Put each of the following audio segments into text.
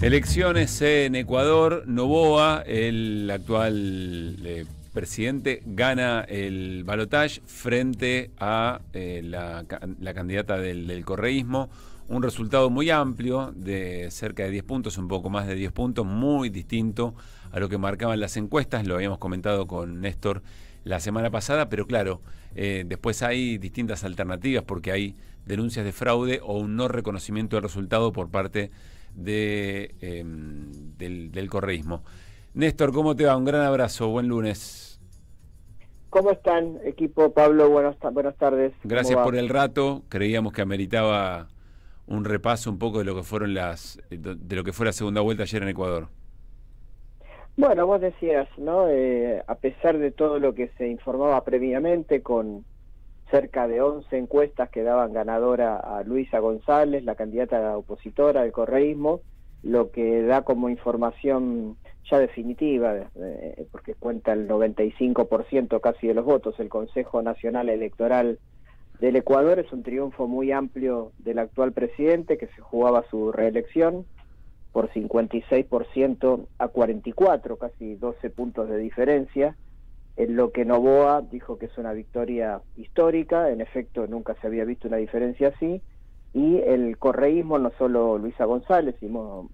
Elecciones en Ecuador. Noboa, el actual presidente, gana el balotaje frente a la candidata del correísmo. Un resultado muy amplio, de cerca de 10 puntos, un poco más de 10 puntos, muy distinto a lo que marcaban las encuestas. Lo habíamos comentado con Néstor la semana pasada, pero claro, después hay distintas alternativas porque hay denuncias de fraude o un no reconocimiento del resultado por parte del correísmo. Néstor, ¿cómo te va? Un gran abrazo, buen lunes. ¿Cómo están, equipo? Pablo, buenas tardes. Gracias por el rato. Creíamos que ameritaba un repaso un poco de lo que fueron de lo que fue la segunda vuelta ayer en Ecuador. Bueno, vos decías, ¿no? A pesar de todo lo que se informaba previamente, con cerca de 11 encuestas que daban ganadora a Luisa González, la candidata opositora del correísmo, lo que da como información ya definitiva, porque cuenta el 95% casi de los votos, el Consejo Nacional Electoral del Ecuador, es un triunfo muy amplio del actual presidente, que se jugaba su reelección por 56% a 44%, casi 12 puntos de diferencia. En lo que Noboa dijo que es una victoria histórica, en efecto nunca se había visto una diferencia así, y el correísmo, no solo Luisa González, sino,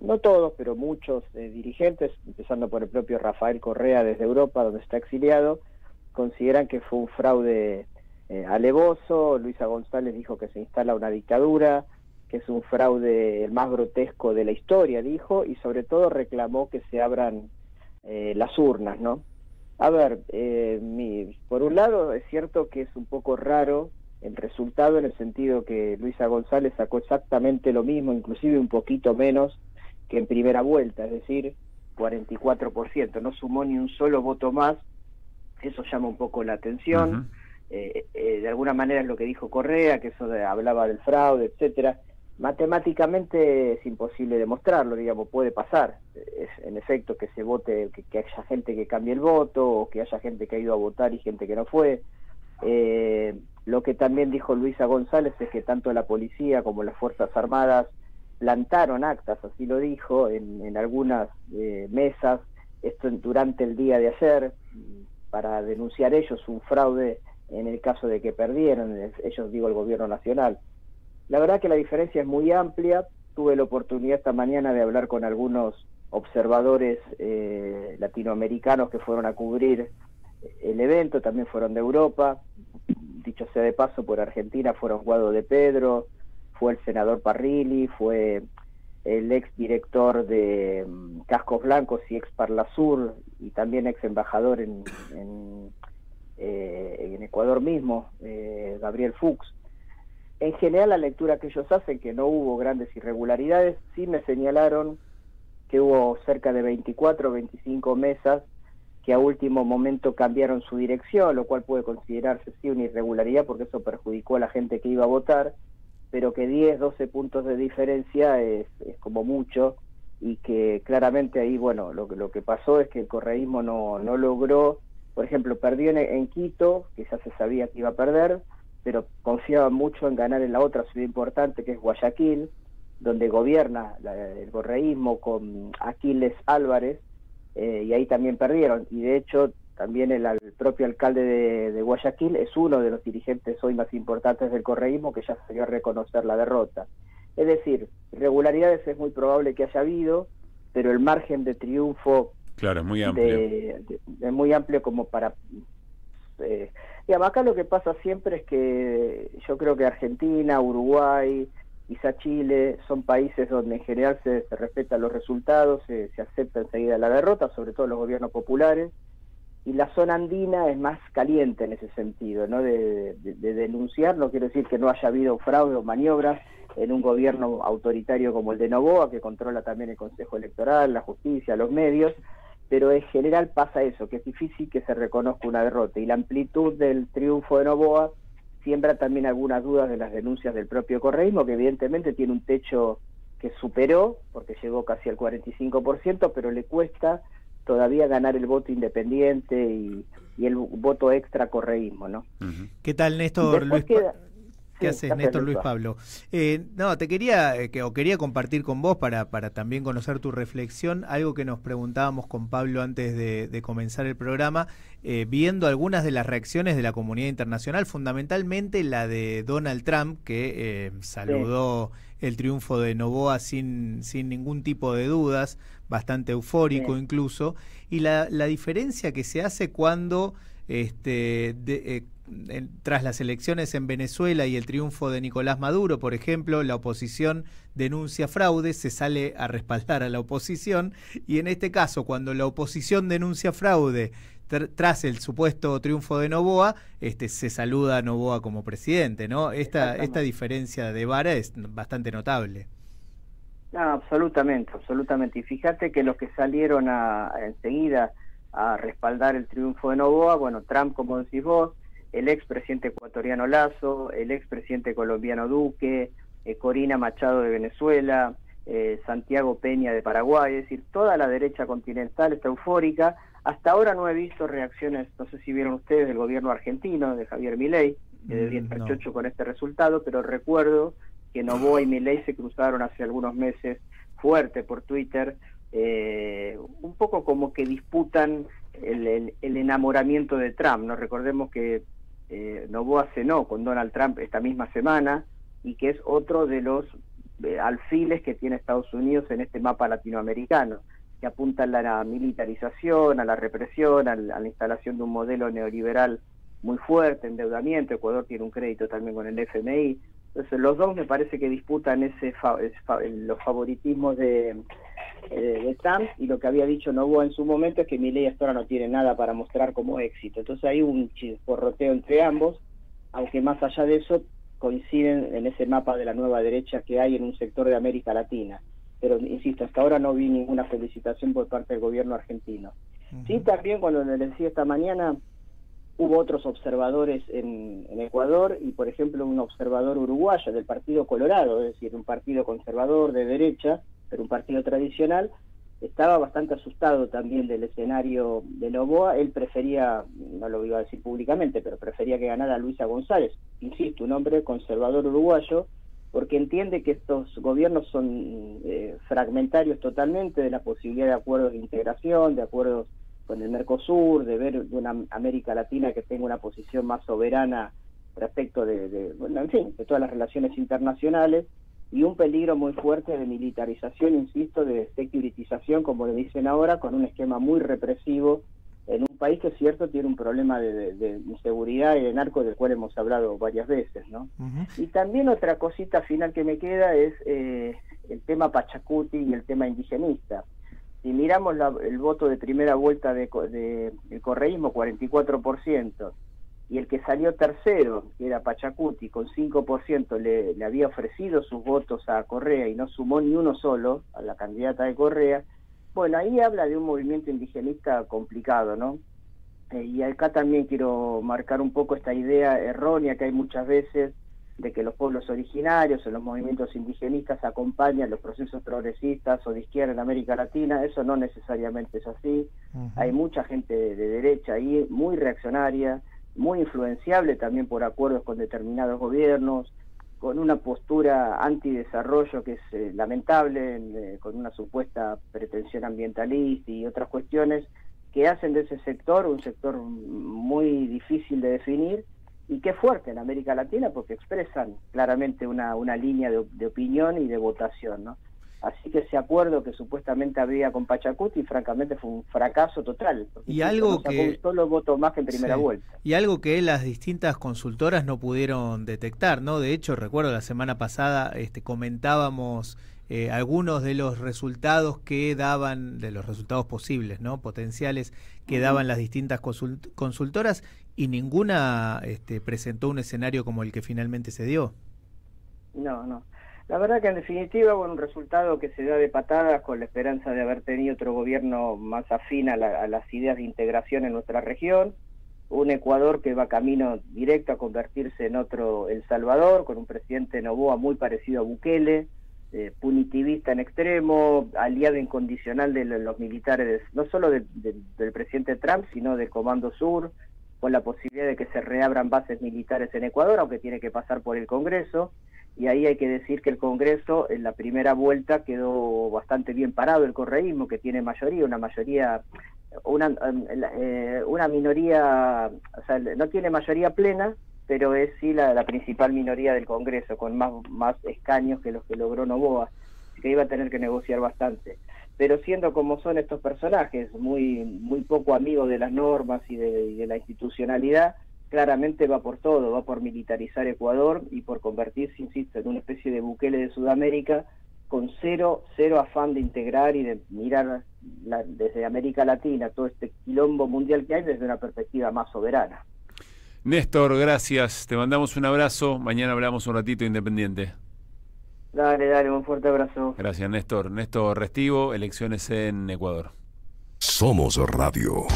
no todos, pero muchos dirigentes, empezando por el propio Rafael Correa desde Europa, donde está exiliado, consideran que fue un fraude alevoso. Luisa González dijo que se instala una dictadura, que es un fraude el más grotesco de la historia, dijo, y sobre todo reclamó que se abran las urnas, ¿no? A ver, por un lado es cierto que es un poco raro el resultado, en el sentido que Luisa González sacó exactamente lo mismo, inclusive un poquito menos que en primera vuelta, es decir, 44%, no sumó ni un solo voto más. Eso llama un poco la atención. De alguna manera es lo que dijo Correa, que eso hablaba del fraude, etcétera. Matemáticamente es imposible demostrarlo, digamos, puede pasar. Es en efecto que se vote, que haya gente que cambie el voto, o que haya gente que ha ido a votar y gente que no fue. Lo que también dijo Luisa González es que tanto la policía como las Fuerzas Armadas plantaron actas, así lo dijo, en algunas mesas, esto durante el día de ayer, para denunciar ellos un fraude en el caso de que perdieran, ellos, digo, el gobierno nacional. La verdad que la diferencia es muy amplia. Tuve la oportunidad esta mañana de hablar con algunos observadores latinoamericanos que fueron a cubrir el evento, también fueron de Europa. Dicho sea de paso, por Argentina fueron Guado de Pedro, fue el senador Parrilli, fue el ex director de Cascos Blancos y ex Parlasur, y también ex embajador en Ecuador mismo, Gabriel Fuchs. En general, la lectura que ellos hacen, que no hubo grandes irregularidades. Sí me señalaron que hubo cerca de 24 o 25 mesas que a último momento cambiaron su dirección, lo cual puede considerarse sí una irregularidad, porque eso perjudicó a la gente que iba a votar, pero que 10, 12 puntos de diferencia es como mucho, y que claramente ahí, bueno, lo que pasó es que el correísmo no logró, por ejemplo, perdió en Quito, que ya se sabía que iba a perder, pero confiaba mucho en ganar en la otra ciudad importante, que es Guayaquil, donde gobierna el correísmo con Aquiles Álvarez, y ahí también perdieron. Y de hecho, también el propio alcalde de Guayaquil es uno de los dirigentes hoy más importantes del correísmo, que ya salió a reconocer la derrota. Es decir, irregularidades es muy probable que haya habido, pero el margen de triunfo, claro, es muy amplio. Es muy amplio como para... digamos, acá lo que pasa siempre es que yo creo que Argentina, Uruguay, quizá Chile, son países donde en general se respetan los resultados, se acepta enseguida la derrota, sobre todo los gobiernos populares, y la zona andina es más caliente en ese sentido, ¿no? De denunciar. No quiero decir que no haya habido fraude o maniobras en un gobierno autoritario como el de Noboa, que controla también el Consejo Electoral, la justicia, los medios, pero en general pasa eso, que es difícil que se reconozca una derrota, y la amplitud del triunfo de Noboa siembra también algunas dudas de las denuncias del propio correísmo, que evidentemente tiene un techo que superó, porque llegó casi al 45%, pero le cuesta todavía ganar el voto independiente y el voto extra correísmo, ¿no? ¿Qué tal, Néstor? ¿Qué Sí, haces, Néstor? Luis Pablo. No, te quería, quería compartir con vos para también conocer tu reflexión, algo que nos preguntábamos con Pablo antes de comenzar el programa, viendo algunas de las reacciones de la comunidad internacional, fundamentalmente la de Donald Trump, que saludó el triunfo de Noboa sin ningún tipo de dudas, bastante eufórico incluso, y la diferencia que se hace cuando tras las elecciones en Venezuela y el triunfo de Nicolás Maduro, por ejemplo, la oposición denuncia fraude, se sale a respaldar a la oposición, y en este caso, cuando la oposición denuncia fraude tras el supuesto triunfo de Noboa, se saluda a Noboa como presidente, ¿no? Esta diferencia de vara es bastante notable. No, absolutamente, absolutamente. Y fíjate que los que salieron enseguida a respaldar el triunfo de Noboa, bueno, Trump, como decís vos, el expresidente ecuatoriano Lasso, el expresidente colombiano Duque, Corina Machado de Venezuela, Santiago Peña de Paraguay, es decir, toda la derecha continental está eufórica. Hasta ahora no he visto reacciones, no sé si vieron ustedes, del gobierno argentino, de Javier Milei, que debería estar chocho con este resultado, pero recuerdo que Noboa y Milei se cruzaron hace algunos meses fuerte por Twitter, un poco como que disputan el enamoramiento de Trump, ¿no? Recordemos que Noboa cenó con Donald Trump esta misma semana y que es otro de los alfiles que tiene Estados Unidos en este mapa latinoamericano, que apunta a la militarización, a la represión, a la instalación de un modelo neoliberal muy fuerte, endeudamiento. Ecuador tiene un crédito también con el FMI. Entonces los dos me parece que disputan los favoritismos de Trump, y lo que había dicho Noboa en su momento es que Milei hasta ahora no tiene nada para mostrar como éxito. Entonces hay un chisporroteo entre ambos, aunque más allá de eso coinciden en ese mapa de la nueva derecha que hay en un sector de América Latina. Pero insisto, hasta ahora no vi ninguna felicitación por parte del gobierno argentino. Sí, también cuando les decía esta mañana, hubo otros observadores en Ecuador, y por ejemplo un observador uruguayo del Partido Colorado, es decir, un partido conservador de derecha, pero un partido tradicional, estaba bastante asustado también del escenario de Noboa. Él prefería, no lo iba a decir públicamente, pero prefería que ganara Luisa González, insisto, un hombre conservador uruguayo, porque entiende que estos gobiernos son fragmentarios totalmente de la posibilidad de acuerdos de integración, de acuerdos con el Mercosur, de ver de una América Latina que tenga una posición más soberana respecto bueno, en fin, de todas las relaciones internacionales, y un peligro muy fuerte de militarización, insisto, de securitización, como le dicen ahora, con un esquema muy represivo en un país que es cierto tiene un problema de inseguridad y de narco, del cual hemos hablado varias veces, ¿no? Y también otra cosita final que me queda es el tema Pachacuti y el tema indigenista. Si miramos el voto de primera vuelta del correísmo, 44%, y el que salió tercero, que era Pachacuti, con 5%, le había ofrecido sus votos a Correa y no sumó ni uno solo a la candidata de Correa, bueno, ahí habla de un movimiento indigenista complicado, ¿no? Y acá también quiero marcar un poco esta idea errónea que hay muchas veces de que los pueblos originarios o los movimientos indigenistas acompañan los procesos progresistas o de izquierda en América Latina. Eso no necesariamente es así. Hay mucha gente de derecha ahí, muy reaccionaria, muy influenciable también por acuerdos con determinados gobiernos, con una postura antidesarrollo que es lamentable, con una supuesta pretensión ambientalista y otras cuestiones que hacen de ese sector un sector muy difícil de definir, y que es fuerte en América Latina porque expresan claramente una línea de opinión y de votación, ¿no? Así que ese acuerdo que supuestamente había con Pachacuti, francamente fue un fracaso total. Y algo que solo votó más que en primera vuelta. Y algo que las distintas consultoras no pudieron detectar, ¿no? De hecho, recuerdo la semana pasada comentábamos algunos de los resultados que daban, de los resultados posibles, ¿no? Potenciales que daban las distintas consultoras, y ninguna presentó un escenario como el que finalmente se dio. No. La verdad que en definitiva, bueno, un resultado que se da de patadas, con la esperanza de haber tenido otro gobierno más afín a las ideas de integración en nuestra región, un Ecuador que va camino directo a convertirse en otro El Salvador, con un presidente Noboa muy parecido a Bukele, punitivista en extremo, aliado incondicional de los militares, no solo del presidente Trump, sino del Comando Sur, con la posibilidad de que se reabran bases militares en Ecuador, aunque tiene que pasar por el Congreso, y ahí hay que decir que el Congreso en la primera vuelta quedó bastante bien parado, el correísmo, que tiene mayoría, una minoría, o sea, no tiene mayoría plena, pero es sí la principal minoría del Congreso, con más escaños que los que logró Noboa, así que iba a tener que negociar bastante. Pero siendo como son estos personajes, muy poco amigos de las normas y de la institucionalidad, claramente va por todo, va por militarizar Ecuador y por convertirse, insisto, en una especie de Bukele de Sudamérica, con cero afán de integrar y de mirar desde América Latina todo este quilombo mundial que hay desde una perspectiva más soberana. Néstor, gracias. Te mandamos un abrazo. Mañana hablamos un ratito Independiente. Dale, un fuerte abrazo. Gracias, Néstor. Néstor Restivo, elecciones en Ecuador. Somos Radio.